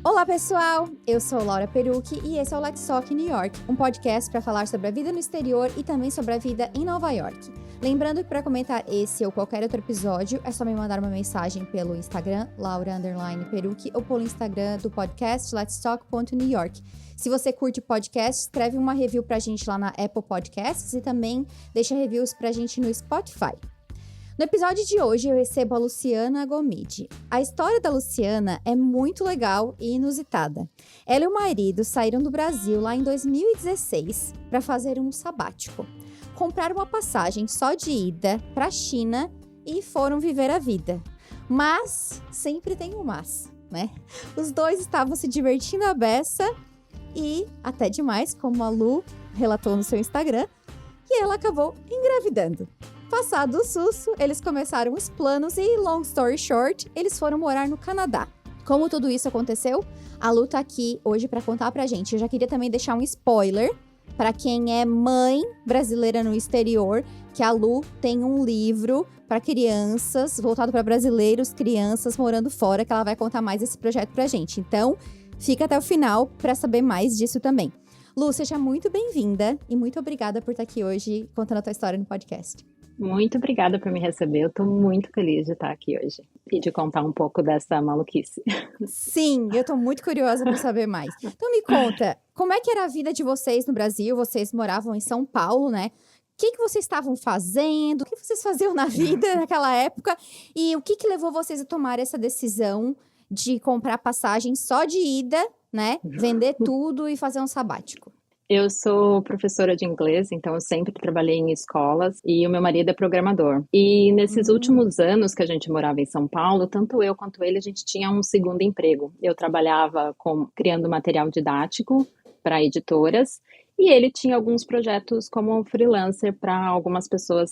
Olá pessoal, eu sou Laura Perucchi e esse é o Let's Talk New York, um podcast para falar sobre a vida no exterior e também sobre a vida em Nova York. Lembrando que para comentar esse ou qualquer outro episódio, é só me mandar uma mensagem pelo Instagram, Laura_Perucchi, ou pelo Instagram do podcast letstalk.newyork. Se você curte podcast, escreve uma review pra gente lá na Apple Podcasts e também deixa reviews pra gente no Spotify. No episódio de hoje, eu recebo a Luciana Gomide. A história da Luciana é muito legal e inusitada. Ela e o marido saíram do Brasil lá em 2016 para fazer um sabático. Compraram uma passagem só de ida para a China e foram viver a vida. Mas, sempre tem um mas, né? Os dois estavam se divertindo à beça e, até demais, como a Lu relatou no seu Instagram, e ela acabou engravidando. Passado o susto, eles começaram os planos e, long story short, eles foram morar no Canadá. Como tudo isso aconteceu, a Lu tá aqui hoje para contar pra gente. Eu já queria também deixar um spoiler para quem é mãe brasileira no exterior, que a Lu tem um livro para crianças, voltado para brasileiros, crianças morando fora, que ela vai contar mais esse projeto pra gente. Então, fica até o final para saber mais disso também. Lu, seja muito bem-vinda e muito obrigada por estar aqui hoje contando a tua história no podcast. Muito obrigada por me receber, eu tô muito feliz de estar aqui hoje e de contar um pouco dessa maluquice. Sim, eu tô muito curiosa por saber mais. Então me conta, como é que era a vida de vocês no Brasil? Vocês moravam em São Paulo, né? O que vocês estavam fazendo? O que vocês faziam na vida naquela época? E o que levou vocês a tomar essa decisão de comprar passagem só de ida, né? Vender tudo e fazer um sabático? Eu sou professora de inglês, então eu sempre trabalhei em escolas e o meu marido é programador. E nesses últimos anos que a gente morava em São Paulo, tanto eu quanto ele, a gente tinha um segundo emprego. Eu trabalhava criando material didático para editoras e ele tinha alguns projetos como freelancer para algumas pessoas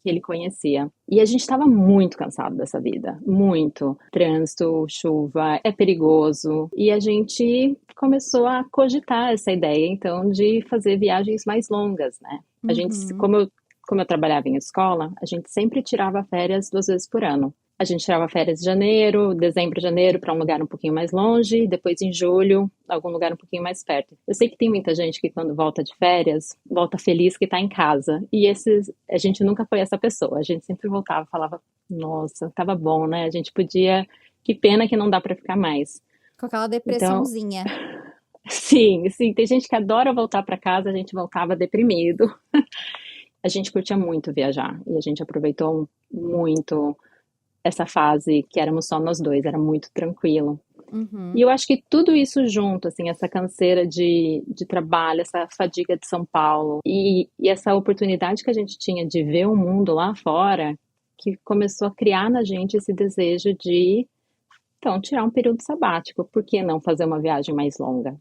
que ele conhecia. E a gente estava muito cansado dessa vida, muito. Trânsito, chuva, é perigoso. E a gente começou a cogitar essa ideia, então, de fazer viagens mais longas, né? A gente, como eu trabalhava em escola, a gente sempre tirava férias 2 vezes por ano. A gente tirava férias em janeiro, dezembro, janeiro, para um lugar um pouquinho mais longe, depois em julho, algum lugar um pouquinho mais perto. Eu sei que tem muita gente que quando volta de férias, volta feliz que está em casa. E a gente nunca foi essa pessoa. A gente sempre voltava e falava, nossa, tava bom, né? A gente podia, que pena que não dá para ficar mais. Com aquela depressãozinha. Então, sim, tem gente que adora voltar para casa, a gente voltava deprimido. A gente curtia muito viajar e a gente aproveitou muito essa fase que éramos só nós dois, era muito tranquilo. E eu acho que tudo isso junto, assim, essa canseira de trabalho, essa fadiga de São Paulo e essa oportunidade que a gente tinha de ver o mundo lá fora, que começou a criar na gente esse desejo de, então, tirar um período sabático. Por que não fazer uma viagem mais longa?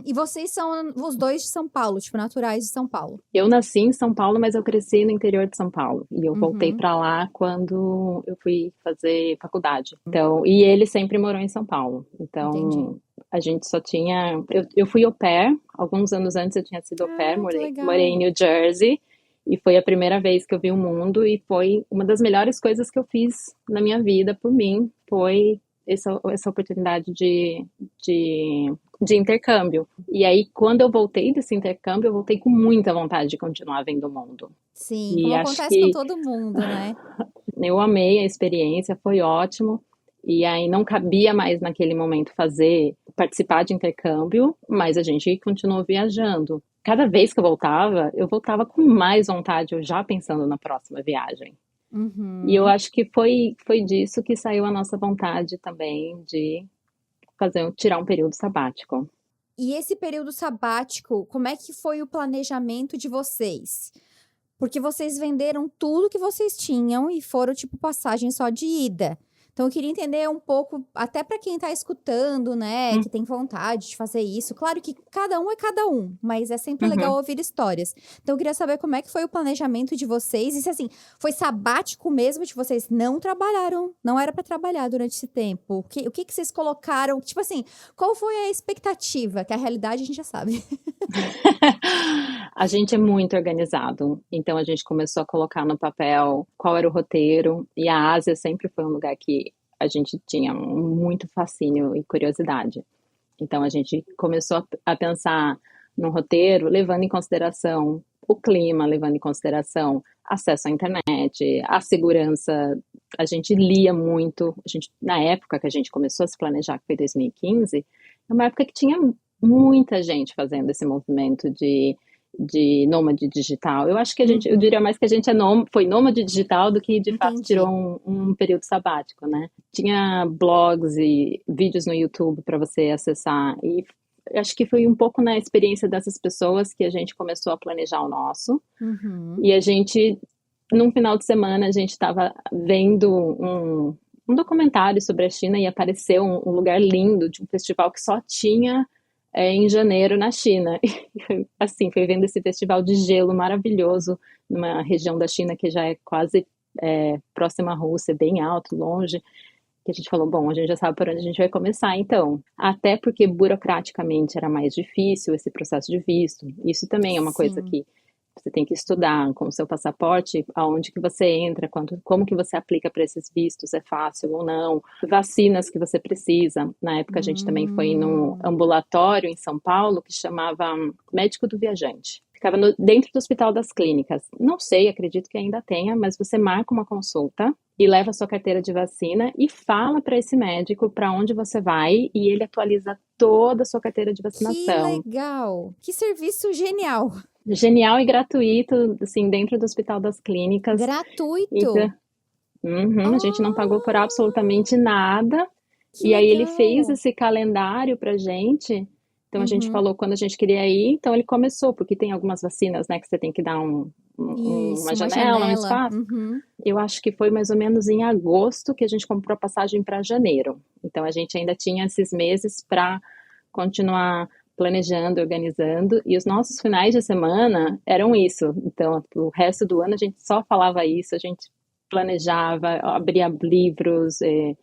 E vocês são os dois de São Paulo, tipo, naturais de São Paulo? Eu nasci em São Paulo, mas eu cresci no interior de São Paulo. E eu voltei para lá quando eu fui fazer faculdade. Então, e ele sempre morou em São Paulo. Então, Entendi. a gente só tinha... Eu fui au pair. Alguns anos antes eu tinha sido au pair. Morei em New Jersey. E foi a primeira vez que eu vi o mundo. E foi uma das melhores coisas que eu fiz na minha vida, por mim. Foi essa oportunidade de intercâmbio. E aí, quando eu voltei desse intercâmbio, eu voltei com muita vontade de continuar vendo o mundo. Sim, E como acho acontece que com todo mundo, né? eu amei a experiência, foi ótimo. E aí não cabia mais naquele momento participar de intercâmbio, mas a gente continuou viajando. Cada vez que eu voltava com mais vontade, eu já pensando na próxima viagem. E eu acho que foi disso que saiu a nossa vontade também de tirar um período sabático. E esse período sabático, como é que foi o planejamento de vocês? Porque vocês venderam tudo que vocês tinham e foram, tipo, passagem só de ida. Então, eu queria entender um pouco, até para quem tá escutando, né, que tem vontade de fazer isso. Claro que cada um é cada um, mas é sempre legal ouvir histórias. Então, eu queria saber como é que foi o planejamento de vocês. E se, assim, foi sabático mesmo, de vocês não trabalharam, não era para trabalhar durante esse tempo. O que vocês colocaram? Tipo assim, qual foi a expectativa? Que a realidade a gente já sabe. A gente é muito organizado, então a gente começou a colocar no papel qual era o roteiro, e a Ásia sempre foi um lugar que a gente tinha muito fascínio e curiosidade. Então, a gente começou a pensar num roteiro, levando em consideração o clima, levando em consideração acesso à internet, a segurança. A gente lia muito. Na época que a gente começou a se planejar, que foi 2015, é uma época que tinha muita gente fazendo esse movimento de nômade digital. Eu acho que eu diria mais que a gente foi nômade digital do que de fato Entendi. tirou um período sabático, né? Tinha blogs e vídeos no YouTube para você acessar e acho que foi um pouco na experiência dessas pessoas que a gente começou a planejar o nosso. Uhum. E a gente, num final de semana, a gente estava vendo um documentário sobre a China e apareceu um lugar lindo de um festival que só tinha em janeiro na China. E, assim, foi vendo esse festival de gelo maravilhoso numa região da China que já é quase próxima à Rússia, bem alto, longe, que a gente falou, bom, a gente já sabe por onde a gente vai começar, então. Até porque burocraticamente era mais difícil esse processo de visto. Isso também é uma coisa Sim. que você tem que estudar com o seu passaporte, aonde que você entra, como que você aplica para esses vistos, é fácil ou não, vacinas que você precisa. Na época a gente também foi num ambulatório em São Paulo que chamava Médico do Viajante. Ficava dentro do Hospital das Clínicas. Não sei, acredito que ainda tenha, mas você marca uma consulta e leva a sua carteira de vacina e fala para esse médico para onde você vai e ele atualiza toda a sua carteira de Que vacinação. legal! Que serviço genial! Genial e gratuito, assim, dentro do Hospital das Clínicas. Então, Gratuito! a gente não pagou por Ah, absolutamente nada. que E aí ele fez legal! esse calendário pra gente. Então a gente Uhum. falou quando a gente queria ir, então ele começou, porque tem algumas vacinas, né, que você tem que dar uma Isso, uma janela, um janela. espaço. Uhum. Eu acho que foi mais ou menos em agosto que a gente comprou a passagem para janeiro. Então a gente ainda tinha esses meses para continuar planejando, organizando, e os nossos finais de semana eram isso. Então, o resto do ano a gente só falava isso, a gente planejava, abria livros e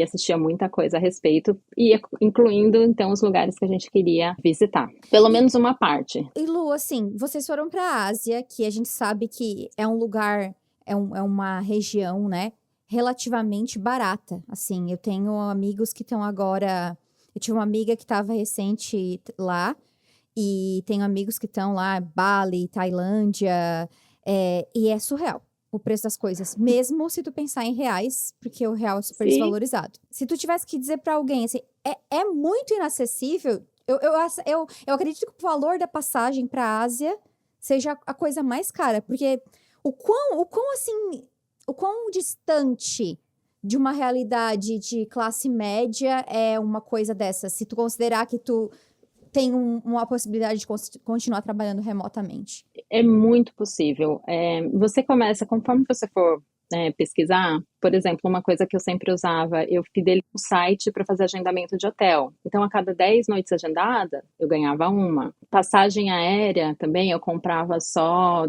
assistia muita coisa a respeito, e incluindo então os lugares que a gente queria visitar. Pelo E, menos uma parte. e Lu, assim, vocês foram para a Ásia, que a gente sabe que é um lugar, é uma região, né, relativamente barata. Assim, eu tenho amigos que estão agora. Eu tive uma amiga que estava recente lá, e tenho amigos que estão lá, Bali, Tailândia, e é surreal o preço das coisas, mesmo se tu pensar em reais, porque o real é super Sim, desvalorizado. Se tu tivesse que dizer pra alguém, assim, é muito inacessível, eu acredito que o valor da passagem pra Ásia seja a coisa mais cara, porque o quão distante de uma realidade de classe média é uma coisa dessa, se tu considerar que tu tem uma possibilidade de continuar trabalhando remotamente. é muito possível. Você começa, conforme você for pesquisar, por exemplo, uma coisa que eu sempre usava, eu fidelizei um site para fazer agendamento de hotel. Então, a cada 10 noites agendada, eu ganhava uma. Passagem aérea também, eu comprava só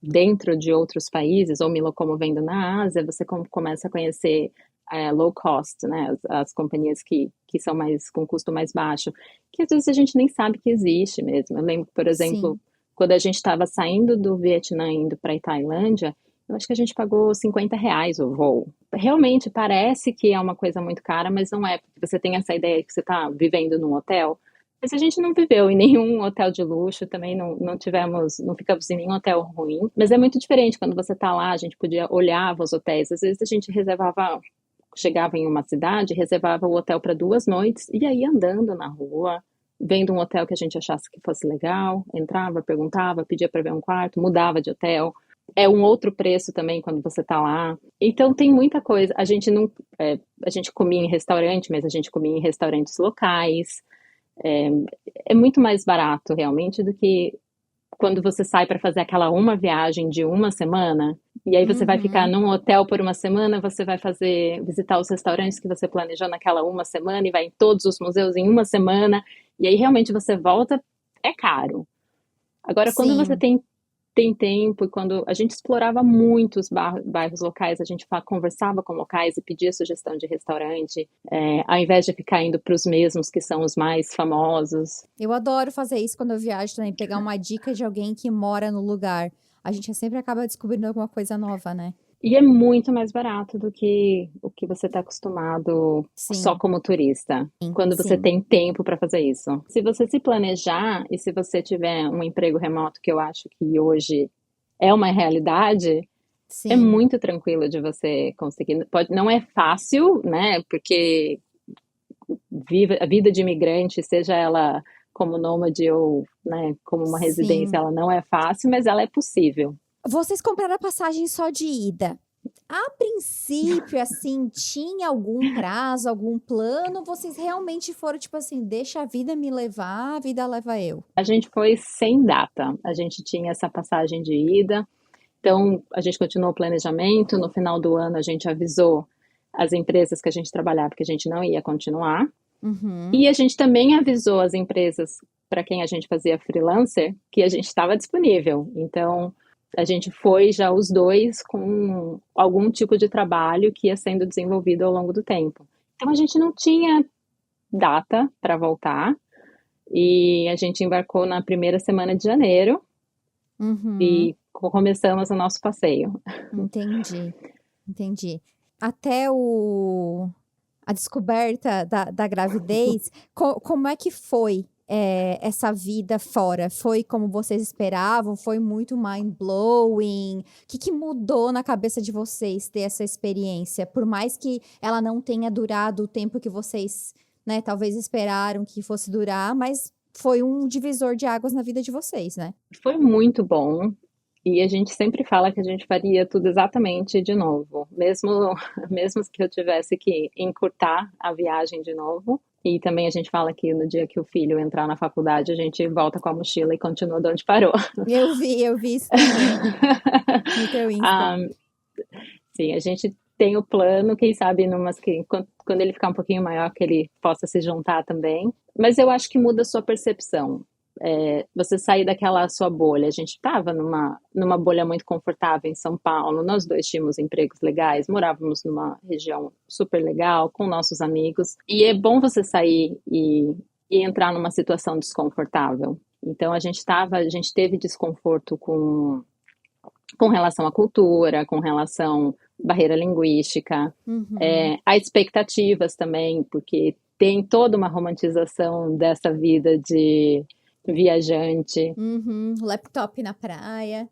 dentro de outros países, ou me locomovendo na Ásia, você começa a conhecer low cost, né, as companhias que são mais com custo mais baixo, que às vezes a gente nem sabe que existe mesmo. Eu lembro, por exemplo, Sim. quando a gente estava saindo do Vietnã indo para a Tailândia, eu acho que a gente pagou R$ 50 o voo. Realmente parece que é uma coisa muito cara, mas não é, porque você tem essa ideia que você está vivendo num hotel. Mas a gente não viveu em nenhum hotel de luxo, também não ficamos em nenhum hotel ruim. Mas é muito diferente quando você tá lá, a gente podia olhar os hotéis. Às vezes a gente chegava em uma cidade, reservava o hotel para 2 noites e aí andando na rua, vendo um hotel que a gente achasse que fosse legal, entrava, perguntava, pedia para ver um quarto, mudava de hotel. É um outro preço também quando você tá lá. Então tem muita coisa. A gente não, a gente comia em restaurante, mas a gente comia em restaurantes locais. É, é muito mais barato realmente do que quando você sai para fazer aquela uma viagem de uma semana, e aí você vai ficar Uhum. num hotel por uma semana, você vai visitar os restaurantes que você planejou naquela uma semana e vai em todos os museus em uma semana, e aí realmente você volta, é caro. Agora, quando você Sim. tem tempo, e quando a gente explorava muito os bairros locais, a gente conversava com locais e pedia sugestão de restaurante, ao invés de ficar indo para os mesmos que são os mais famosos. Eu adoro fazer isso quando eu viajo também, pegar uma dica de alguém que mora no lugar. A gente sempre acaba descobrindo alguma coisa nova, né? E é muito mais barato do que o que você está acostumado só Sim, como turista, sim, quando você sim, tem tempo para fazer isso. Se você se planejar e se você tiver um emprego remoto, que eu acho que hoje é uma realidade, é sim. muito tranquilo de você conseguir. Pode, não é fácil, né? Porque a vida de imigrante, seja ela como nômade ou, né, como uma residência, Sim. ela não é fácil, mas ela é possível. Vocês compraram a passagem só de ida. A princípio, assim, tinha algum prazo, algum plano? Vocês realmente foram tipo assim, deixa a vida me levar, a vida leva eu. A gente foi sem data. A gente tinha essa passagem de ida, então a gente continuou o planejamento. No final do ano, a gente avisou as empresas que a gente trabalhava que a gente não ia continuar. Uhum. E a gente também avisou as empresas para quem a gente fazia freelancer que a gente estava disponível. Então, a gente foi já os dois com algum tipo de trabalho que ia sendo desenvolvido ao longo do tempo. Então, a gente não tinha data para voltar e a gente embarcou na primeira semana de janeiro Uhum. e começamos o nosso passeio. Entendi, entendi. Até a descoberta da gravidez, como é que foi essa vida fora? Foi como vocês esperavam? Foi muito mind-blowing? O que, que mudou na cabeça de vocês ter essa experiência? Por mais que ela não tenha durado o tempo que vocês, né, talvez esperaram que fosse durar, mas foi um divisor de águas na vida de vocês, né? Foi muito bom. E a gente sempre fala que a gente faria tudo exatamente de novo, mesmo, mesmo que eu tivesse que encurtar a viagem de novo. E também a gente fala que no dia que o filho entrar na faculdade, a gente volta com a mochila e continua de onde parou. Eu vi isso também no teu Insta. Ah, sim, a gente tem o plano, quem sabe numas que quando ele ficar um pouquinho maior que ele possa se juntar também. Mas eu acho que muda a sua percepção. Você sair daquela sua bolha. A gente estava numa bolha muito confortável em São Paulo, nós dois tínhamos empregos legais, morávamos numa região super legal, com nossos amigos, e é bom você sair e entrar numa situação desconfortável. Então a gente teve desconforto com relação à cultura, com relação à barreira linguística, Uhum. há expectativas também, porque tem toda uma romantização dessa vida de viajante. Uhum, laptop na praia.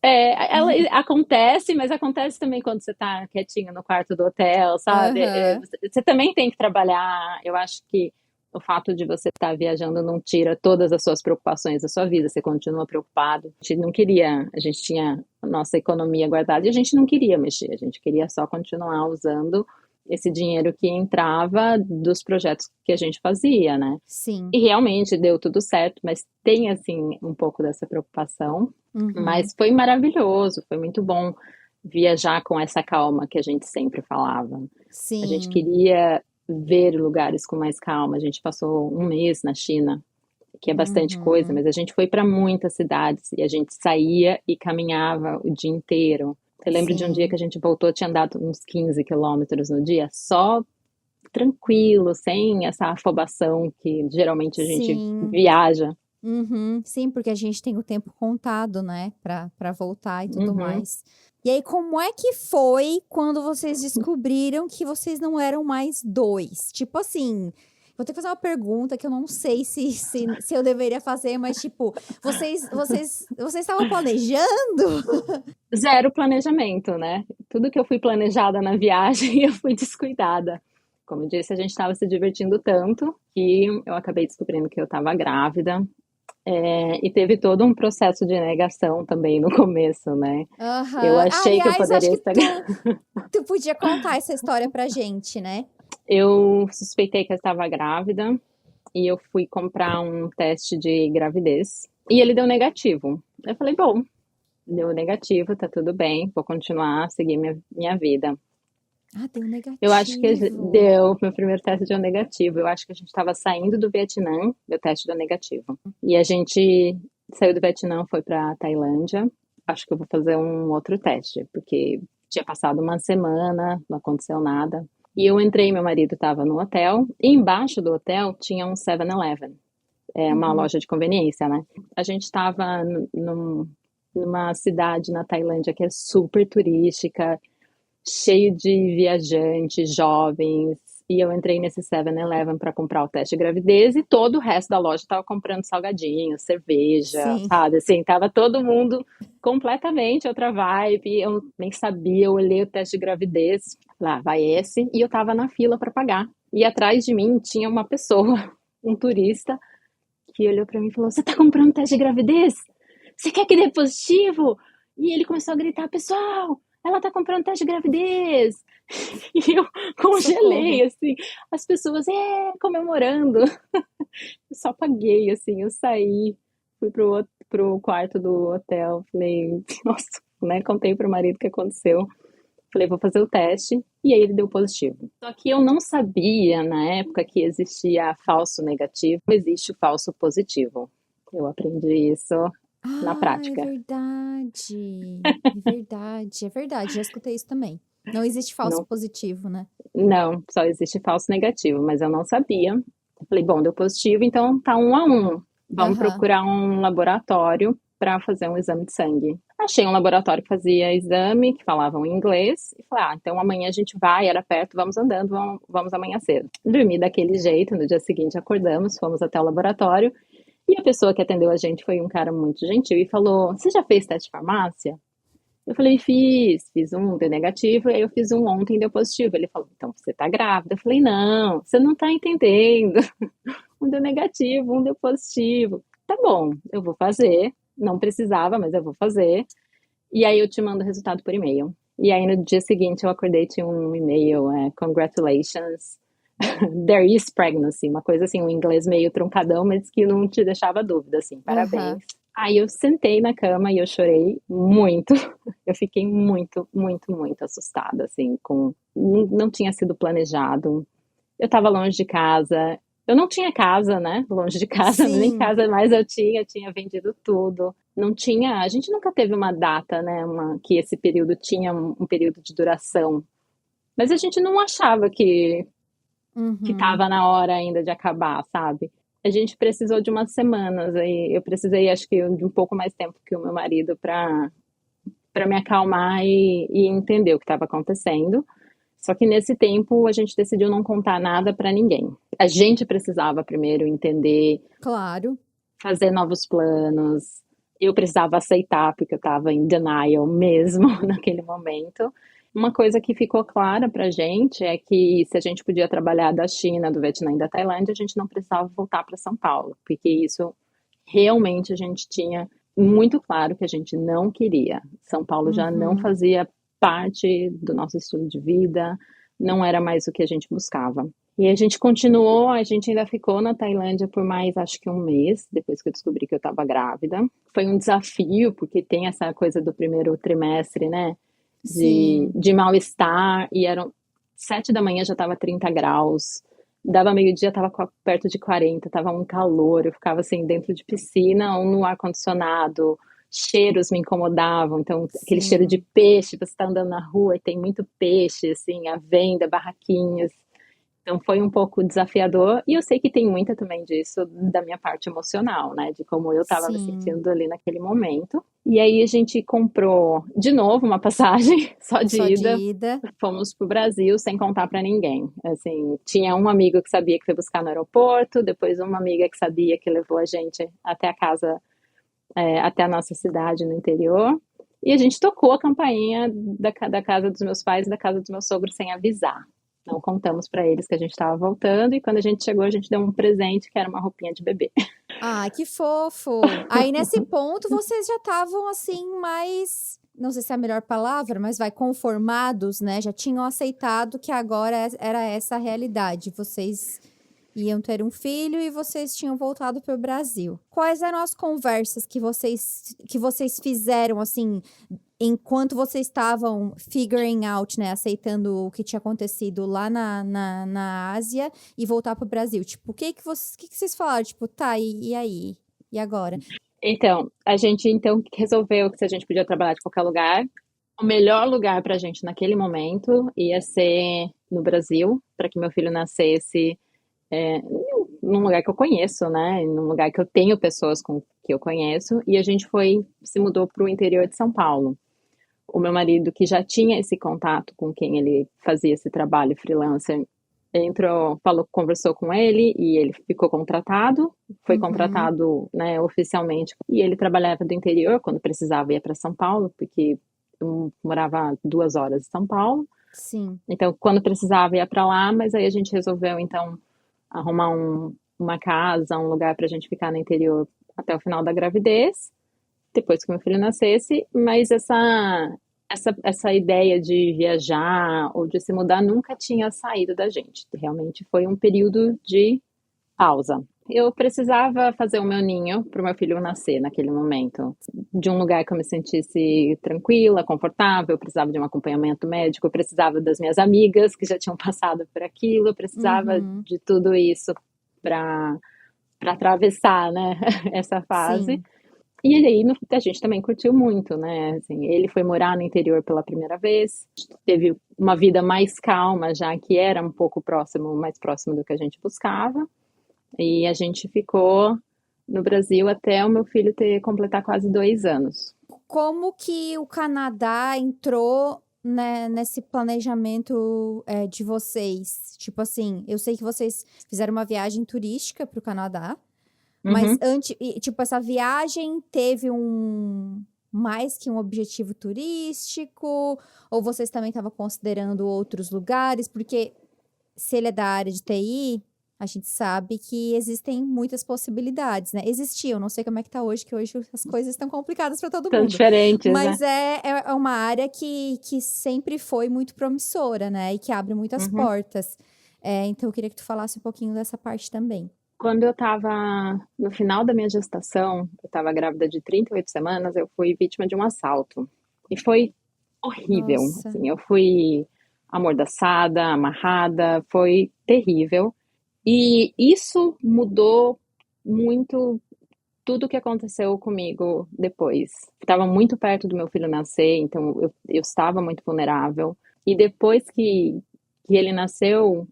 Ela acontece, mas acontece também quando você está quietinho no quarto do hotel, sabe? Aham. Você também tem que trabalhar. Eu acho que o fato de você estar viajando não tira todas as suas preocupações da sua vida, você continua preocupado. A gente não queria, a gente tinha a nossa economia guardada e a gente não queria mexer, a gente queria só continuar usando esse dinheiro que entrava dos projetos que a gente fazia, né? Sim. E realmente deu tudo certo, mas tem assim um pouco dessa preocupação. Uhum. Mas foi maravilhoso, foi muito bom viajar com essa calma que a gente sempre falava. A gente Sim. queria ver lugares com mais calma. A gente passou um mês na China, que é bastante coisa, Uhum. mas a gente foi para muitas cidades e a gente saía e caminhava o dia inteiro. Eu lembro de um dia que Sim. a gente voltou, tinha andado uns 15 quilômetros no dia, só tranquilo, sem essa afobação que geralmente a gente Sim. viaja. Uhum. Sim, porque a gente tem o tempo contado, né, pra voltar e tudo Uhum. mais. E aí, como é que foi quando vocês descobriram que vocês não eram mais dois? Tipo assim, vou ter que fazer uma pergunta que eu não sei se eu deveria fazer, mas tipo, vocês estavam planejando? Zero planejamento, né? Tudo que eu fui planejada na viagem, eu fui descuidada. Como eu disse, a gente estava se divertindo tanto que eu acabei descobrindo que eu estava grávida. E teve todo um processo de negação também no começo, né? Eu Aham. achei que eu Aliás, acho poderia que estar. tu podia contar essa história pra gente, né? Eu suspeitei que eu estava grávida e eu fui comprar um teste de gravidez e ele deu negativo. Eu falei, bom, deu negativo, tá tudo bem, vou continuar a seguir minha vida. Ah, deu Eu acho que negativo. deu, meu primeiro teste deu negativo. Eu acho que a gente estava saindo do Vietnã, meu teste deu negativo. E a gente saiu do Vietnã, foi para Tailândia. Acho que eu vou fazer um outro teste, porque tinha passado uma semana, não aconteceu nada. E eu entrei, meu marido estava no hotel, e embaixo do hotel tinha um 7-Eleven, uma Uhum. loja de conveniência, né? A gente estava numa cidade na Tailândia que é super turística, cheio de viajantes jovens. E eu entrei nesse 7-Eleven para comprar o teste de gravidez e todo o resto da loja estava comprando salgadinho, cerveja, Sim, sabe? Assim, tava todo mundo completamente outra vibe. Eu nem sabia, eu olhei o teste de gravidez, lá vai esse, e eu tava na fila para pagar. E atrás de mim tinha uma pessoa, um turista, que olhou para mim e falou: "Você tá comprando teste de gravidez? Você quer que dê positivo?" E ele começou a gritar: "Pessoal, ela tá comprando teste de gravidez!" E eu socorro. congelei, assim, as pessoas comemorando. Eu só paguei, assim, eu saí, fui pro quarto do hotel, falei, nossa, né? Contei pro marido o que aconteceu. Falei, vou fazer o teste. E aí ele deu positivo. Só que eu não sabia na época que existia falso negativo, existe o falso positivo. Eu aprendi isso na Ah, é prática. verdade. É verdade, é verdade. Já escutei isso também. Não existe falso Não, positivo, né? não, só existe falso negativo, mas eu não sabia. Eu falei, bom, deu positivo, então tá 1-1. Vamos Aham. procurar um laboratório para fazer um exame de sangue. Achei um laboratório que fazia exame, que falavam inglês, e falei, então amanhã a gente vai, era perto, vamos andando, vamos amanhã cedo. Dormi daquele jeito, no dia seguinte acordamos, fomos até o laboratório, e a pessoa que atendeu a gente foi um cara muito gentil e falou, você já fez teste de farmácia? Eu falei, fiz um, deu negativo, e aí eu fiz um ontem, deu positivo. Ele falou, então você tá grávida. Eu falei, não, você não tá entendendo. Um deu negativo, um deu positivo. Tá bom, eu vou fazer. Não precisava, mas eu vou fazer. E aí eu te mando o resultado por e-mail. E aí no dia seguinte eu acordei, tinha um e-mail, congratulations, there is pregnancy, uma coisa assim, um inglês meio truncadão, mas que não te deixava dúvida, assim, parabéns. Aham. Aí eu sentei na cama e eu chorei muito. Eu fiquei muito, muito, muito assustada, assim, não tinha sido planejado. Eu estava longe de casa. Eu não tinha casa, né? Longe de casa, nem Sim. casa mais eu tinha vendido tudo. Não tinha, a gente nunca teve uma data, né? Que esse período tinha um período de duração. Mas a gente não achava que Uhum. estava na hora ainda de acabar, sabe? A gente precisou de umas semanas, aí eu precisei, acho que, de um pouco mais tempo que o meu marido para me acalmar e entender o que estava acontecendo. Só que nesse tempo a gente decidiu não contar nada para ninguém. A gente precisava primeiro entender, Claro. fazer novos planos. Eu precisava aceitar, porque eu estava em denial mesmo naquele momento. Uma coisa que ficou clara pra gente é que se a gente podia trabalhar da China, do Vietnã e da Tailândia, a gente não precisava voltar para São Paulo, porque isso realmente a gente tinha muito claro que a gente não queria. São Paulo já não Uhum. fazia parte do nosso estilo de vida, não era mais o que a gente buscava. E a gente continuou, a gente ainda ficou na Tailândia por mais, acho que um mês, depois que eu descobri que eu estava grávida. Foi um desafio, porque tem essa coisa do primeiro trimestre, né? Sim. De mal-estar, e eram 7 da manhã já estava 30 graus, dava meio-dia, estava perto de 40, estava um calor, eu ficava assim dentro de piscina ou no ar-condicionado, cheiros me incomodavam, então aquele cheiro de Sim. peixe, você está andando na rua e tem muito peixe, assim, à venda, barraquinhas, então foi um pouco desafiador e eu sei que tem muita também disso da minha parte emocional, né? De como eu estava me Sim. sentindo ali naquele momento. E aí a gente comprou de novo uma passagem só de Só de ida. ida. Fomos pro Brasil sem contar para ninguém. Assim, tinha um amigo que sabia que foi buscar no aeroporto, depois uma amiga que sabia que levou a gente até a casa, até a nossa cidade no interior. E a gente tocou a campainha da casa dos meus pais e da casa dos meus sogros sem avisar. Não contamos para eles que a gente estava voltando e quando a gente chegou, a gente deu um presente que era uma roupinha de bebê. Ai, que fofo. Aí nesse ponto vocês já estavam assim mais, não sei se é a melhor palavra, mas vai conformados, né? Já tinham aceitado que agora era essa a realidade. Vocês iam ter um filho e vocês tinham voltado para o Brasil. Quais eram as conversas que vocês fizeram assim enquanto vocês estavam figuring out, né, aceitando o que tinha acontecido lá na Ásia e voltar pro Brasil? Tipo, o que que vocês falaram? Tipo, tá, e aí? E agora? Então, a gente então resolveu que se a gente podia trabalhar de qualquer lugar, o melhor lugar para a gente naquele momento ia ser no Brasil, para que meu filho nascesse num lugar que eu conheço, né? Num lugar que eu tenho pessoas com que eu conheço, e a gente se mudou para o interior de São Paulo. O meu marido, que já tinha esse contato com quem ele fazia esse trabalho freelancer, entrou, falou, conversou com ele e ele ficou contratado, foi Uhum. contratado, né, oficialmente. E ele trabalhava do interior quando precisava ir para São Paulo, porque eu morava a 2 horas de São Paulo. Sim. Então, quando precisava ia para lá, mas aí a gente resolveu então arrumar uma casa, um lugar para a gente ficar no interior até o final da gravidez, depois que meu filho nascesse, mas essa ideia de viajar ou de se mudar nunca tinha saído da gente. Realmente foi um período de pausa. Eu precisava fazer o meu ninho para o meu filho nascer naquele momento. De um lugar que eu me sentisse tranquila, confortável, eu precisava de um acompanhamento médico, eu precisava das minhas amigas que já tinham passado por aquilo, eu precisava Uhum. de tudo isso para atravessar, né, essa fase. Sim. E aí a gente também curtiu muito, né? Assim, ele foi morar no interior pela primeira vez, teve uma vida mais calma, já que era um pouco próximo, mais próximo do que a gente buscava. E a gente ficou no Brasil até o meu filho completar quase 2 anos. Como que o Canadá entrou, né, nesse planejamento de vocês? Tipo assim, eu sei que vocês fizeram uma viagem turística para o Canadá, mas Uhum. antes, tipo, essa viagem teve mais que um objetivo turístico? Ou vocês também estavam considerando outros lugares? Porque se ele é da área de TI, a gente sabe que existem muitas possibilidades, né? Existiam, não sei como é que tá hoje, que hoje as coisas estão complicadas para todo Tão mundo. diferentes, né? Mas é uma área que sempre foi muito promissora, né? E que abre muitas Uhum. portas. Então, eu queria que tu falasse um pouquinho dessa parte também. Quando eu estava no final da minha gestação, eu estava grávida de 38 semanas, eu fui vítima de um assalto. E foi horrível, Nossa, assim, eu fui amordaçada, amarrada, foi terrível. E isso mudou muito tudo o que aconteceu comigo depois. Estava muito perto do meu filho nascer, então eu estava muito vulnerável. E depois que ele nasceu,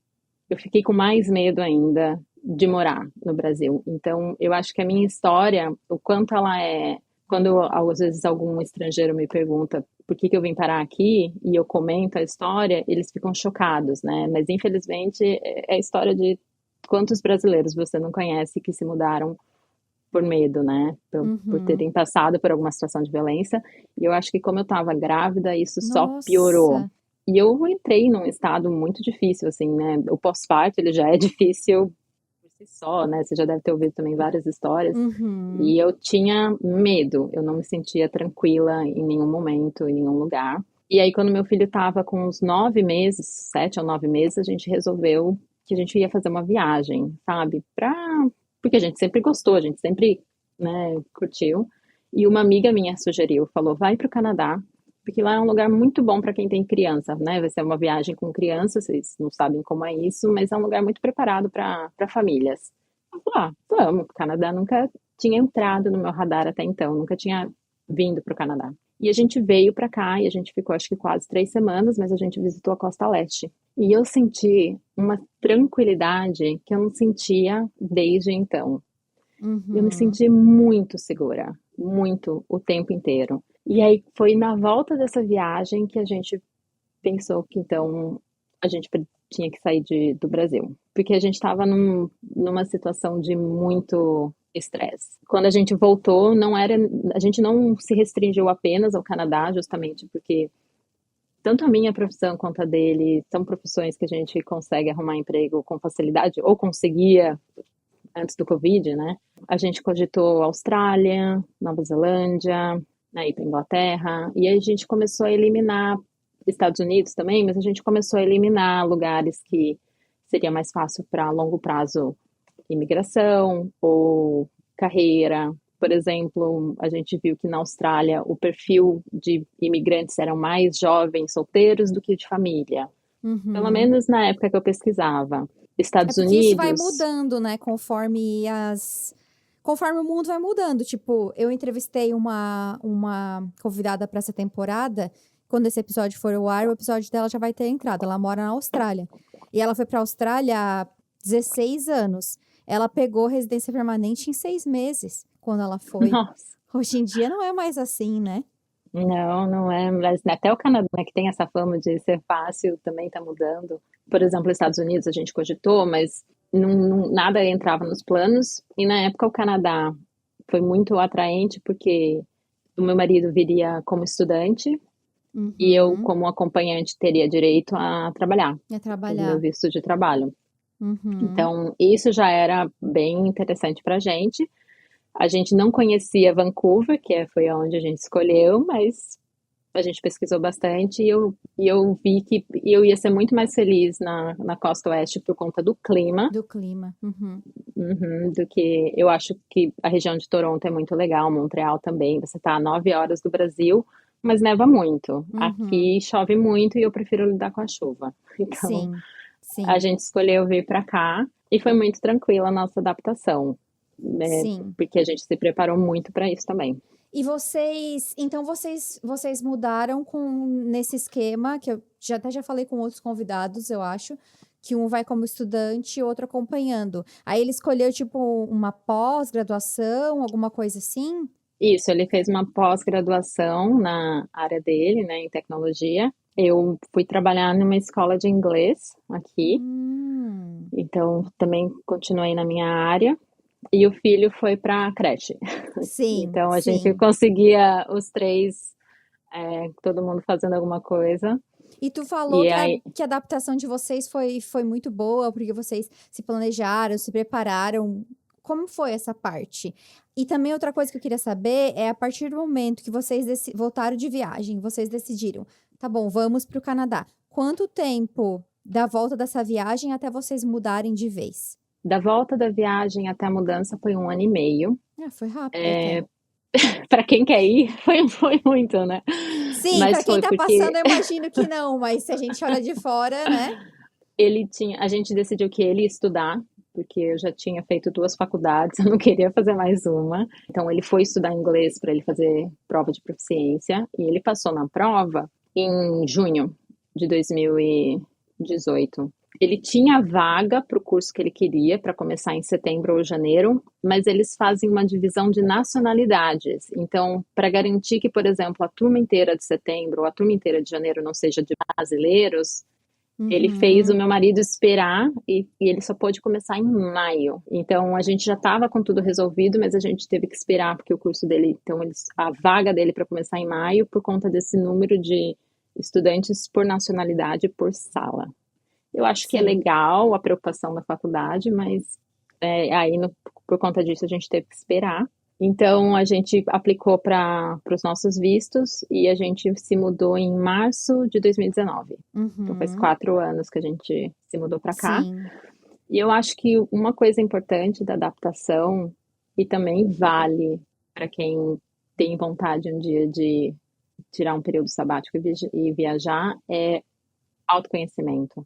eu fiquei com mais medo ainda de morar no Brasil. Então, eu acho que a minha história, o quanto ela é. Quando às vezes algum estrangeiro me pergunta por que eu vim parar aqui e eu comento a história, eles ficam chocados, né? Mas infelizmente é a história de quantos brasileiros você não conhece que se mudaram por medo, né? Por uhum. terem passado por alguma situação de violência. E eu acho que como eu estava grávida, isso só piorou. Nossa, E eu entrei num estado muito difícil, assim, né? O pós-parto, ele já é difícil por si só, né? Você já deve ter ouvido também várias histórias. uhum. E eu tinha medo, eu não me sentia tranquila em nenhum momento, em nenhum lugar. E aí, quando meu filho estava com uns 9 meses, 7 ou 9 meses, a gente resolveu que a gente ia fazer uma viagem, sabe? Porque a gente sempre gostou, a gente sempre, né, curtiu. E uma amiga minha sugeriu, falou, vai para o Canadá, porque lá é um lugar muito bom para quem tem criança, né? Vai ser uma viagem com crianças, vocês não sabem como é isso, mas é um lugar muito preparado para famílias. Eu falei, vamos, o Canadá nunca tinha entrado no meu radar até então, nunca tinha vindo para o Canadá. E a gente veio para cá e a gente ficou acho que quase 3 semanas, mas a gente visitou a Costa Leste. E eu senti uma tranquilidade que eu não sentia desde então. Eu me Uhum. senti muito segura, muito, o tempo inteiro. E aí foi na volta dessa viagem que a gente pensou que então a gente tinha que sair do Brasil, porque a gente estava numa situação de muito estresse. Quando a gente voltou, a gente não se restringiu apenas ao Canadá, justamente porque tanto a minha profissão quanto a dele são profissões que a gente consegue arrumar emprego com facilidade, ou conseguia antes do Covid, né? A gente cogitou Austrália, Nova Zelândia, né, ir para Inglaterra, e aí a gente começou a eliminar Estados Unidos também, mas a gente começou a eliminar lugares que seria mais fácil para longo prazo imigração ou carreira. Por exemplo, a gente viu que na Austrália o perfil de imigrantes eram mais jovens solteiros do que de família. Pelo Uhum. menos na época que eu pesquisava. É Estados porque isso vai Unidos. mudando, né? Conforme o mundo vai mudando. Tipo, eu entrevistei uma convidada para essa temporada. Quando esse episódio for ao ar, o episódio dela já vai ter entrado. Ela mora na Austrália. E ela foi para a Austrália há 16 anos. ela pegou residência permanente em 6 meses, quando ela foi. Nossa. Hoje em dia não é mais assim, né? Não, não é. Mas até o Canadá, né, que tem essa fama de ser fácil, também está mudando. Por exemplo, os Estados Unidos a gente cogitou, mas nada entrava nos planos. E na época o Canadá foi muito atraente porque o meu marido viria como estudante e eu, Uhum. como acompanhante, teria direito a trabalhar, É pelo meu trabalhar. visto de trabalho. Uhum. Então, isso já era bem interessante para a gente. A gente não conhecia Vancouver, foi onde a gente escolheu, mas a gente pesquisou bastante e eu vi que eu ia ser muito mais feliz na costa oeste por conta do clima, Do clima. Uhum. do que eu acho que a região de Toronto é muito legal, Montreal também. Você está a 9 horas do Brasil, mas neva muito. Uhum. Aqui chove muito e eu prefiro lidar com a chuva. Então, Sim, a sim, gente escolheu vir para cá e foi muito tranquila a nossa adaptação, né? sim. Porque a gente se preparou muito para isso também. E então vocês mudaram nesse esquema que eu já falei com outros convidados, eu acho, que um vai como estudante e outro acompanhando. Aí ele escolheu tipo uma pós-graduação, alguma coisa assim? Isso, ele fez uma pós-graduação na área dele, né, em tecnologia. Eu fui trabalhar numa escola de inglês aqui, Hum, então também continuei na minha área. E o filho foi para a creche. sim, Então a gente sim. conseguia os três, todo mundo fazendo alguma coisa. E tu falou E aí, que a adaptação de vocês foi muito boa, porque vocês se planejaram, se prepararam. Como foi essa parte? E também outra coisa que eu queria saber é a partir do momento que vocês voltaram de viagem, vocês decidiram, tá bom, vamos para o Canadá. Quanto tempo da volta dessa viagem até vocês mudarem de vez? da volta da viagem até a mudança foi 1 ano e meio. Ah, foi rápido até. Para quem quer ir, foi muito, né? Sim, para Mas quem foi tá passando, porque eu imagino que não, mas se a gente olha de fora, né? a gente decidiu que ele ia estudar, porque eu já tinha feito 2 faculdades, eu não queria fazer mais uma. Então ele foi estudar inglês para ele fazer prova de proficiência e ele passou na prova em junho de 2018. Ele tinha vaga para o curso que ele queria, para começar em setembro ou janeiro, mas eles fazem uma divisão de nacionalidades. Então, para garantir que, por exemplo, a turma inteira de setembro ou a turma inteira de janeiro não seja de brasileiros, ele fez o Uhum, meu marido esperar e ele só pôde começar em maio. Então a gente já estava com tudo resolvido, mas a gente teve que esperar porque o curso dele, então a vaga dele para começar em maio por conta desse número de estudantes por nacionalidade por sala. Eu acho que é sim. legal a preocupação da faculdade, mas aí por conta disso a gente teve que esperar. Então a gente aplicou para os nossos vistos e a gente se mudou em março de 2019. Então faz Uhum, 4 anos que a gente se mudou para cá. sim. E eu acho que uma coisa importante da adaptação, e também vale para quem tem vontade um dia de tirar um período sabático e viajar, é autoconhecimento.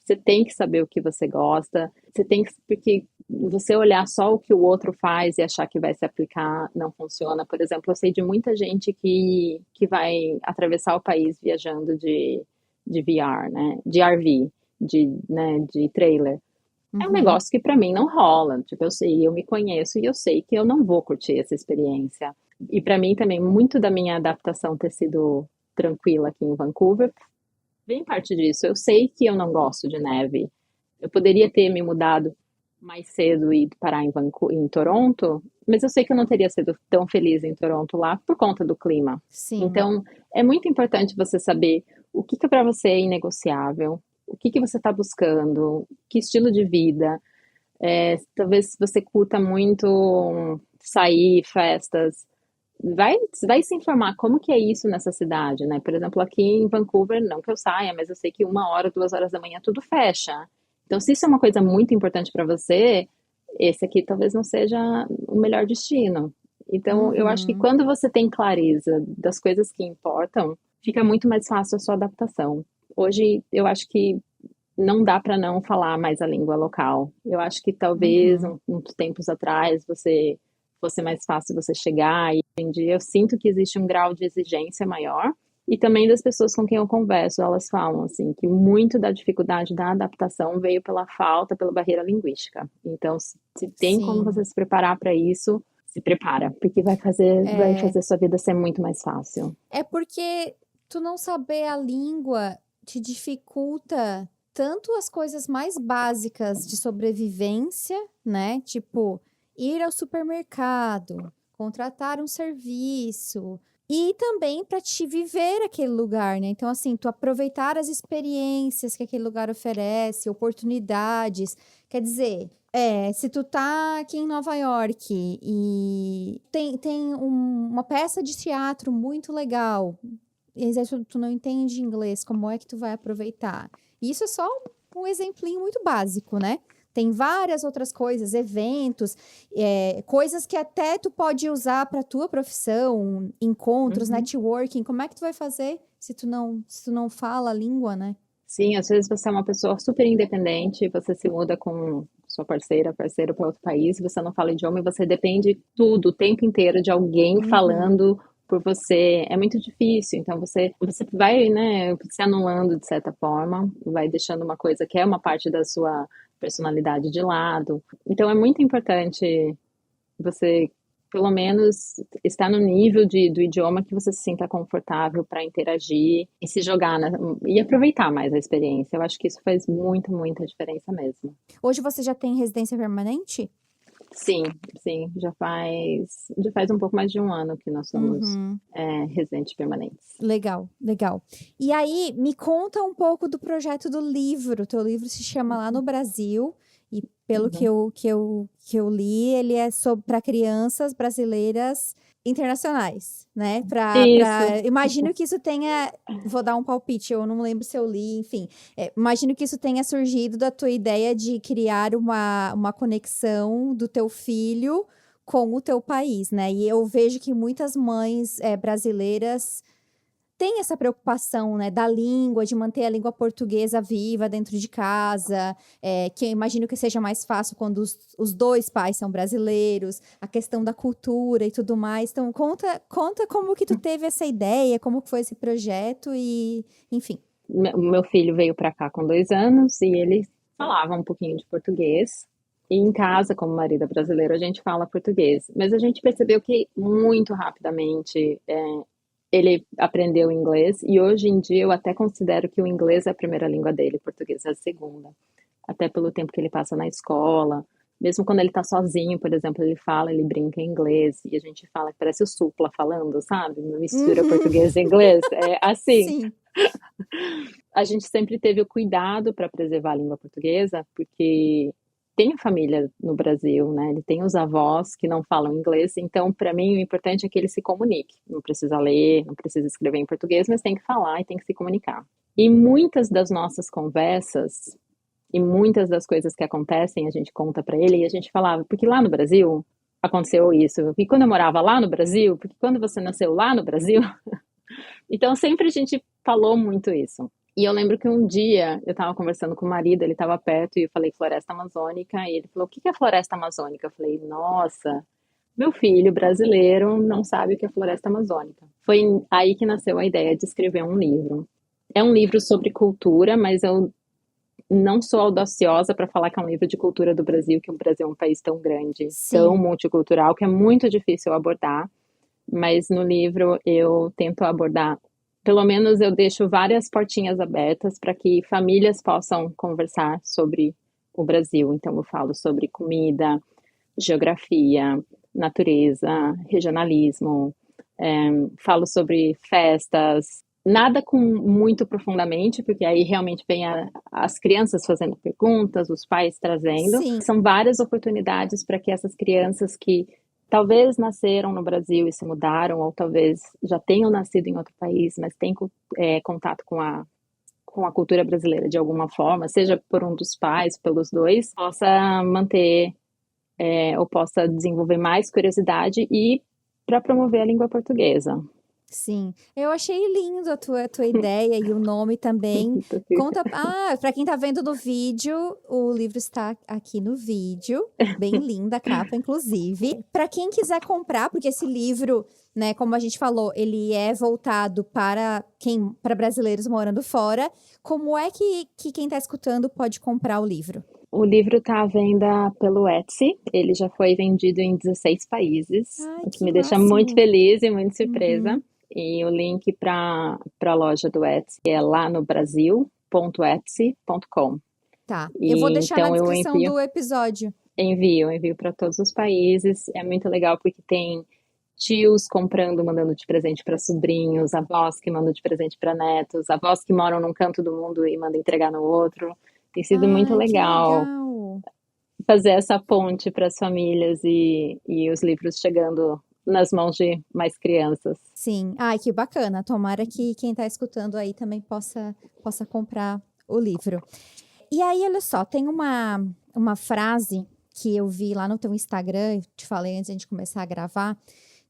Você tem que saber o que você gosta, você tem que, porque você olhar só o que o outro faz e achar que vai se aplicar não funciona. Por exemplo, eu sei de muita gente que vai atravessar o país viajando de VR, né? De RV, de trailer. É um Uhum, negócio que para mim não rola. Tipo, eu sei, eu me conheço e eu sei que eu não vou curtir essa experiência. E para mim também, muito da minha adaptação ter sido tranquila aqui em Vancouver vem parte disso. Eu sei que eu não gosto de neve. Eu poderia ter me mudado mais cedo e parar em Toronto, mas eu sei que eu não teria sido tão feliz em Toronto lá por conta do clima. sim. Então, é muito importante você saber o que para você é inegociável, o que você está buscando, que estilo de vida. Talvez você curta muito sair, festas, vai se informar como que é isso nessa cidade, né? Por exemplo, aqui em Vancouver, não que eu saia, mas eu sei que 1 hora, 2 horas da manhã tudo fecha. Então, se isso é uma coisa muito importante para você, esse aqui talvez não seja o melhor destino. Então, eu acho que Uhum, quando você tem clareza das coisas que importam, fica muito mais fácil a sua adaptação. Hoje, eu acho que não dá para não falar mais a língua local. Eu acho que talvez uhum. uns tempos atrás você fosse mais fácil você chegar e hoje em dia eu sinto que existe um grau de exigência maior E também das pessoas com quem eu converso, elas falam assim que muito da dificuldade da adaptação veio pela barreira linguística. Então, se tem como Sim. você se preparar para isso, se prepara, porque vai fazer sua vida ser muito mais fácil. É porque tu não saber a língua te dificulta tanto as coisas mais básicas de sobrevivência, né? Tipo, ir ao supermercado, contratar um serviço e também para te viver aquele lugar, né? Então, assim, tu aproveitar as experiências que aquele lugar oferece, oportunidades. Quer dizer, se tu tá aqui em Nova York e tem uma peça de teatro muito legal, e às vezes tu não entende inglês, como é que tu vai aproveitar? Isso é só um exemplinho muito básico, né? Tem várias outras coisas, eventos, coisas que até tu pode usar para tua profissão, encontros, Uhum. networking. Como é que tu vai fazer se tu não fala a língua, né? Sim, às vezes você é uma pessoa super independente, você se muda com sua parceiro para outro país, você não fala idioma e você depende tudo, o tempo inteiro de alguém Uhum. falando por você. É muito difícil, então você vai, né, se anulando de certa forma, vai deixando uma coisa que é uma parte da sua personalidade de lado. Então é muito importante você, pelo menos, estar no nível do idioma que você se sinta confortável para interagir e se jogar, e aproveitar mais a experiência. Eu acho que isso faz muita, muita diferença mesmo. Hoje você já tem residência permanente? Sim, sim, já faz um pouco mais de um ano que nós somos Uhum. residentes permanentes. Legal, legal. E aí, me conta um pouco do projeto do livro. Teu livro se chama Lá no Brasil, e pelo que Uhum. eu li, ele é sobre para crianças brasileiras internacionais, né? Isso. Imagino que isso tenha. Vou dar um palpite, eu não lembro se eu li, enfim. Imagino que isso tenha surgido da tua ideia de criar uma conexão do teu filho com o teu país, né? E eu vejo que muitas mães brasileiras tem essa preocupação, né, da língua, de manter a língua portuguesa viva dentro de casa, que eu imagino que seja mais fácil quando os dois pais são brasileiros, a questão da cultura e tudo mais. Então, conta como que tu teve essa ideia, como que foi esse projeto e, enfim. O meu filho veio para cá com 2 anos e ele falava um pouquinho de português. E em casa, como marido é brasileiro, a gente fala português. Mas a gente percebeu que muito rapidamente ele aprendeu inglês. E hoje em dia eu até considero que o inglês é a primeira língua dele, o português é a segunda. Até pelo tempo que ele passa na escola. Mesmo quando ele está sozinho, por exemplo, ele brinca em inglês. E a gente fala que parece o Supla falando, sabe? Mistura Uhum. português e inglês. É assim. Sim, A gente sempre teve o cuidado para preservar a língua portuguesa, porque tem a família no Brasil, né? Ele tem os avós que não falam inglês, então para mim o importante é que ele se comunique. Não precisa ler, não precisa escrever em português, mas tem que falar e tem que se comunicar. E muitas das nossas conversas e muitas das coisas que acontecem a gente conta para ele e a gente falava, porque lá no Brasil aconteceu isso. E quando eu morava lá no Brasil, porque quando você nasceu lá no Brasil, então sempre a gente falou muito isso. E eu lembro que um dia eu estava conversando com o marido, ele estava perto e eu falei floresta amazônica, e ele falou: "O que é floresta amazônica?" Eu falei: "Nossa, meu filho brasileiro não sabe o que é floresta amazônica." Foi aí que nasceu a ideia de escrever um livro. É um livro sobre cultura, mas eu não sou audaciosa para falar que é um livro de cultura do Brasil, que o Brasil é um país tão grande, tão sim. multicultural, que é muito difícil abordar. Mas no livro eu tento abordar, pelo menos eu deixo várias portinhas abertas para que famílias possam conversar sobre o Brasil. Então eu falo sobre comida, geografia, natureza, regionalismo, falo sobre festas, nada com muito profundamente, porque aí realmente vem as crianças fazendo perguntas, os pais trazendo. Sim. São várias oportunidades para que essas crianças que talvez nasceram no Brasil e se mudaram, ou talvez já tenham nascido em outro país, mas têm contato com a cultura brasileira de alguma forma, seja por um dos pais, pelos dois, possa manter ou possa desenvolver mais curiosidade e para promover a língua portuguesa. Sim, eu achei lindo a tua ideia e o nome também. Conta, para quem tá vendo no vídeo, o livro está aqui no vídeo, bem linda a capa, inclusive. Para quem quiser comprar, porque esse livro né? Como a gente falou, ele é voltado para brasileiros morando fora. Como é que quem está escutando pode comprar o livro? O livro está à venda pelo Etsy. Ele já foi vendido em 16 países, Ai, o que que me deixa muito máximo! feliz e muito surpresa. Uhum, E o link para a loja do Etsy é lá no brasil.etsy.com. tá. Eu vou E deixar na então eu descrição do episódio. envio para todos os países. É muito legal porque tem tios comprando, mandando de presente para sobrinhos, avós que mandam de presente para netos, avós que moram num canto do mundo e mandam entregar no outro. Tem sido muito Ai, que legal legal! fazer essa ponte para as famílias e os livros chegando nas mãos de mais crianças. Sim. Ai, que bacana. Tomara que quem está escutando aí também possa comprar o livro. E aí, olha só, tem uma frase que eu vi lá no teu Instagram, eu te falei antes de a gente começar a gravar,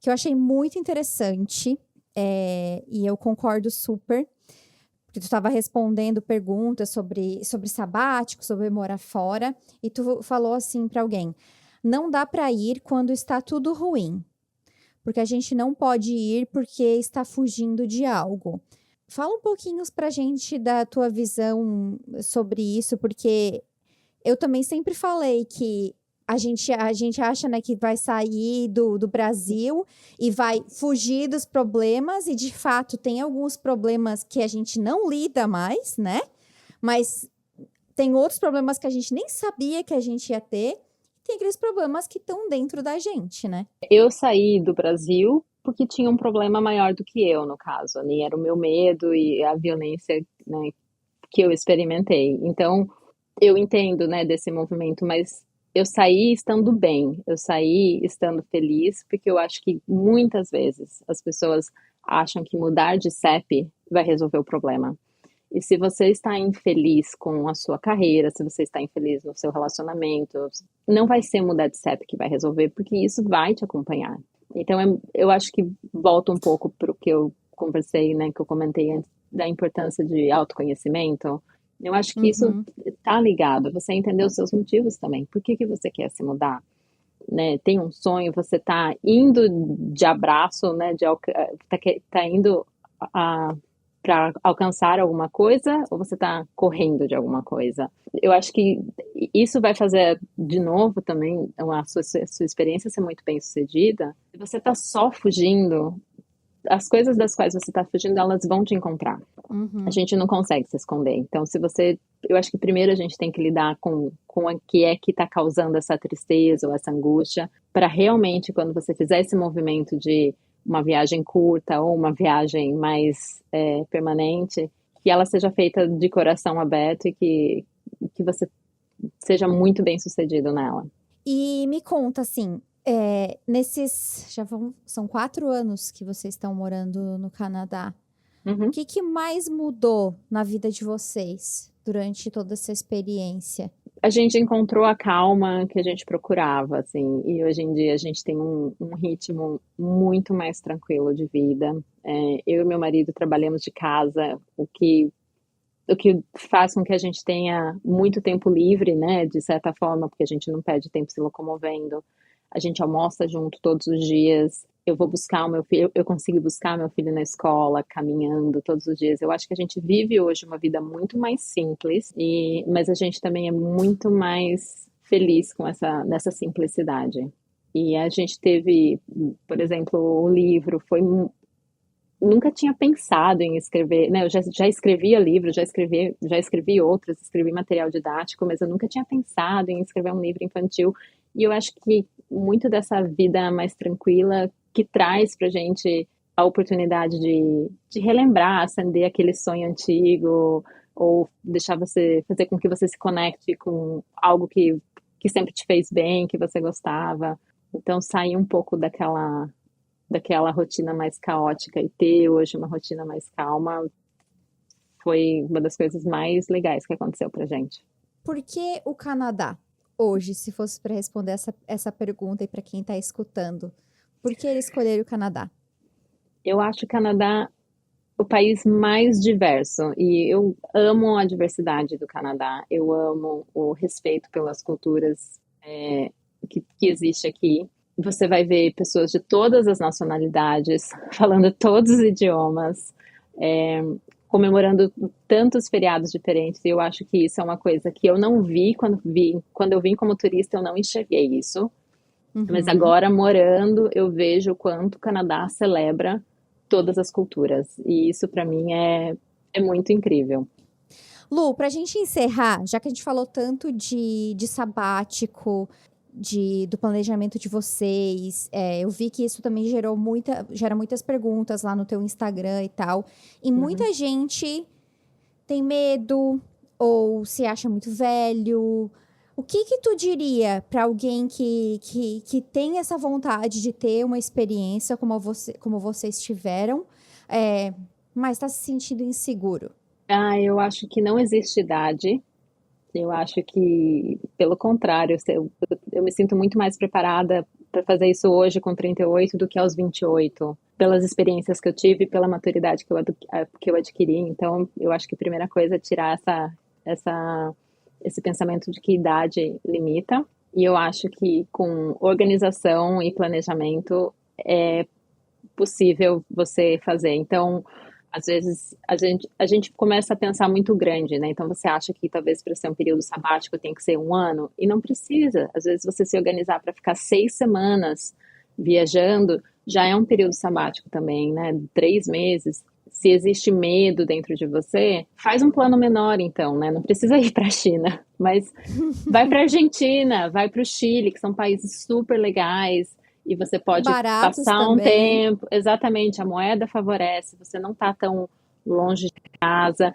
que eu achei muito interessante, e eu concordo super, porque tu estava respondendo perguntas sobre sabático, sobre morar fora, e tu falou assim para alguém: não dá para ir quando está tudo ruim, porque a gente não pode ir porque está fugindo de algo. Fala um pouquinho pra gente da tua visão sobre isso, porque eu também sempre falei que a gente acha, né, que vai sair do Brasil e vai fugir dos problemas, e de fato tem alguns problemas que a gente não lida mais, né? Mas tem outros problemas que a gente nem sabia que a gente ia ter, e tem aqueles problemas que estão dentro da gente, né? Eu saí do Brasil porque tinha um problema maior do que eu, no caso, né? Era o meu medo e a violência, né, que eu experimentei. Então, eu entendo, né, desse movimento, mas eu saí estando bem, eu saí estando feliz, porque eu acho que muitas vezes as pessoas acham que mudar de CEP vai resolver o problema. E se você está infeliz com a sua carreira, se você está infeliz no seu relacionamento, não vai ser mudar de CEP que vai resolver, porque isso vai te acompanhar. Então, eu acho que volta um pouco para o que eu conversei, né, que eu comentei antes, da importância de autoconhecimento. Eu acho que isso Uhum. está ligado, você entender os seus motivos também. Por que que você quer se mudar? Né? Tem um sonho, você está indo de abraço, né, tá indo para alcançar alguma coisa ou você está correndo de alguma coisa? Eu acho que isso vai fazer, de novo, também a sua experiência ser muito bem sucedida. Se você está só fugindo, as coisas das quais você está fugindo, elas vão te encontrar. A Uhum. gente não consegue se esconder. Então, se você. Eu acho que primeiro a gente tem que lidar com o que é que está causando essa tristeza ou essa angústia, para realmente, quando você fizer esse movimento de uma viagem curta ou uma viagem mais permanente, que ela seja feita de coração aberto e que você seja muito bem sucedido nela. E me conta, assim, são 4 anos que vocês estão morando no Canadá. O Uhum. que mais mudou na vida de vocês durante toda essa experiência? A gente encontrou a calma que a gente procurava, assim, e hoje em dia a gente tem um ritmo muito mais tranquilo de vida. Eu e meu marido trabalhamos de casa, o que faz com que a gente tenha muito tempo livre, né, de certa forma, porque a gente não perde tempo se locomovendo. A gente almoça junto todos os dias. Eu vou buscar o meu filho, eu consigo buscar meu filho na escola, caminhando todos os dias. Eu acho que a gente vive hoje uma vida muito mais simples, mas a gente também é muito mais feliz com nessa simplicidade. E a gente teve, por exemplo, o livro foi nunca tinha pensado em escrever, né? Eu já escrevia livros, já escrevi outros, escrevi material didático, mas eu nunca tinha pensado em escrever um livro infantil. E eu acho que muito dessa vida mais tranquila que traz pra gente a oportunidade de relembrar, acender aquele sonho antigo, ou deixar você, fazer com que você se conecte com algo que sempre te fez bem, que você gostava. Então, sair um pouco daquela rotina mais caótica e ter hoje uma rotina mais calma foi uma das coisas mais legais que aconteceu pra gente. Por que o Canadá? Hoje, se fosse para responder essa pergunta e para quem está escutando, por que ele escolher o Canadá? Eu acho o Canadá o país mais diverso e eu amo a diversidade do Canadá. Eu amo o respeito pelas culturas que existe aqui. Você vai ver pessoas de todas as nacionalidades, falando todos os idiomas, é, comemorando tantos feriados diferentes. E eu acho que isso é uma coisa que eu não vi quando eu vim como turista, eu não enxerguei isso. Mas Uhum. agora, morando, eu vejo o quanto o Canadá celebra todas as culturas. E isso, para mim, é muito incrível. Lu, pra gente encerrar, já que a gente falou tanto de sabático, do planejamento de vocês, eu vi que isso também gera muitas perguntas lá no teu Instagram e tal. E Uhum. muita gente tem medo ou se acha muito velho. O que que tu diria para alguém que tem essa vontade de ter uma experiência como vocês tiveram, é, mas está se sentindo inseguro? Eu acho que não existe idade. Eu acho que, pelo contrário, eu me sinto muito mais preparada para fazer isso hoje com 38 do que aos 28, pelas experiências que eu tive, pela maturidade que eu adquiri. Então, eu acho que a primeira coisa é tirar essa, esse pensamento de que idade limita. E eu acho que com organização e planejamento é possível você fazer. Então, às vezes a gente começa a pensar muito grande, né? Então você acha que talvez para ser um período sabático tem que ser um ano e não precisa. Às vezes você se organizar para ficar 6 semanas viajando já é um período sabático também, né? 3 meses. Se existe medo dentro de você, faz um plano menor então, né? Não precisa ir para a China, mas vai para a Argentina, vai para o Chile, que são países super legais e você pode Baratos passar um também. tempo. Exatamente, a moeda favorece, você não está tão longe de casa,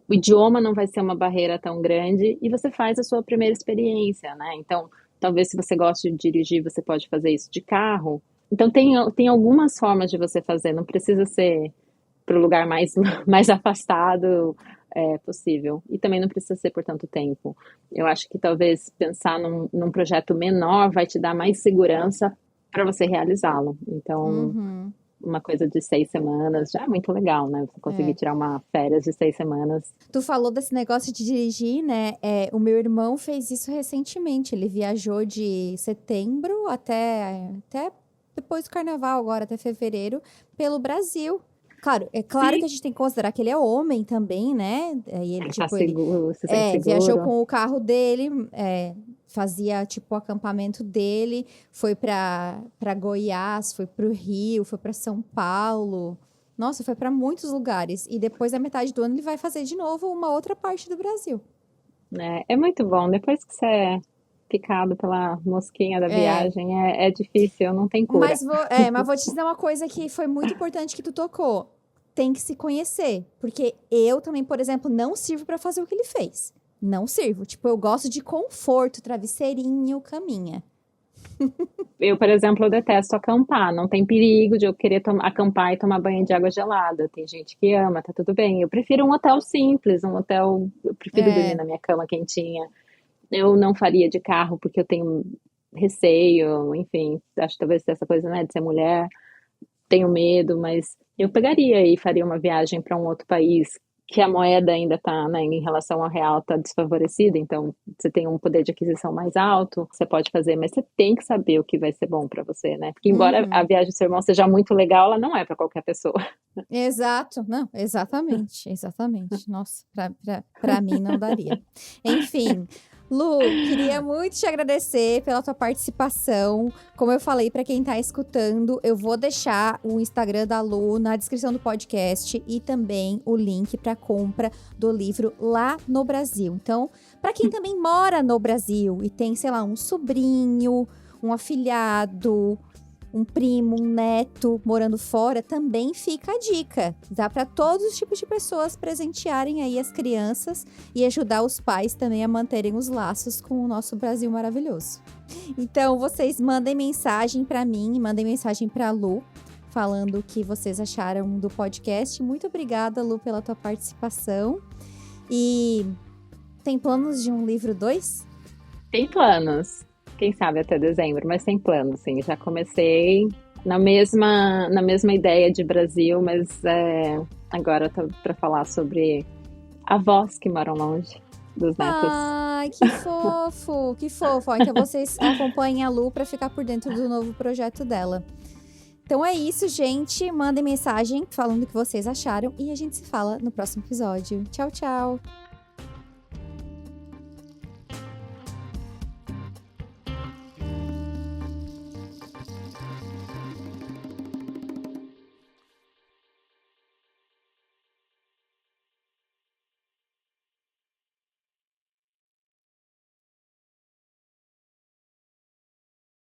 o idioma não vai ser uma barreira tão grande e você faz a sua primeira experiência, né? Então, talvez se você gosta de dirigir, você pode fazer isso de carro. Então, tem algumas formas de você fazer, não precisa ser para o lugar mais, mais afastado possível. E também não precisa ser por tanto tempo. Eu acho que talvez pensar num projeto menor vai te dar mais segurança para você realizá-lo. Então, Uhum, uma coisa de 6 semanas já é muito legal, né? Você conseguir é. tirar uma férias de 6 semanas. Tu falou desse negócio de dirigir, né? O meu irmão fez isso recentemente. Ele viajou de setembro até depois do carnaval, agora até fevereiro, pelo Brasil. Claro, é claro que Sim, a gente tem que considerar que ele é homem também, né? E ele, ele tá tipo, ele seguro, se sente viajou seguro. com o carro dele, fazia, tipo, o acampamento dele, foi para Goiás, foi para o Rio, foi para São Paulo. Nossa, foi para muitos lugares. E depois, da metade do ano, ele vai fazer de novo uma outra parte do Brasil. Né? É muito bom. Depois que você é picado pela mosquinha da É, viagem, é difícil, não tem cura. mas vou te dizer uma coisa que foi muito importante que tu tocou. Tem que se conhecer. Porque eu também, por exemplo, não sirvo para fazer o que ele fez. Não sirvo. Tipo, eu gosto de conforto, travesseirinho, caminha. Eu, por exemplo, eu detesto acampar. Não tem perigo de eu querer acampar e tomar banho de água gelada. Tem gente que ama, tá tudo bem. Eu prefiro um hotel simples, um hotel. Eu prefiro dormir É, na minha cama quentinha. Eu não faria de carro porque eu tenho receio, enfim. Acho que talvez essa coisa, né, de ser mulher. Tenho medo, mas eu pegaria e faria uma viagem para um outro país que a moeda ainda está, né, em relação ao real, está desfavorecida, então você tem um poder de aquisição mais alto, você pode fazer, mas você tem que saber o que vai ser bom para você, né? Porque embora a uhum. viagem do seu irmão seja muito legal, ela não é para qualquer pessoa. Exato, não, exatamente, exatamente. Nossa, pra mim não daria. Enfim, Lu, queria muito te agradecer pela tua participação. Como eu falei pra quem tá escutando, eu vou deixar o Instagram da Lu na descrição do podcast e também o link pra compra do livro lá no Brasil. Então, pra quem também mora no Brasil e tem, sei lá, um sobrinho, um afilhado, um primo, um neto morando fora, também fica a dica. Dá para todos os tipos de pessoas presentearem aí as crianças e ajudar os pais também a manterem os laços com o nosso Brasil maravilhoso. Então, vocês mandem mensagem para mim, mandem mensagem para Lu, falando o que vocês acharam do podcast. Muito obrigada, Lu, pela tua participação. E tem planos de um livro 2? Tem planos, quem sabe até dezembro, mas tem planos, sim. Já comecei na mesma ideia de Brasil, mas agora tá para falar sobre avós que moram longe dos netos. Ai, que fofo, que fofo. Ó, então vocês acompanhem a Lu pra ficar por dentro do novo projeto dela. Então é isso, gente. Mandem mensagem falando o que vocês acharam e a gente se fala no próximo episódio. Tchau, tchau!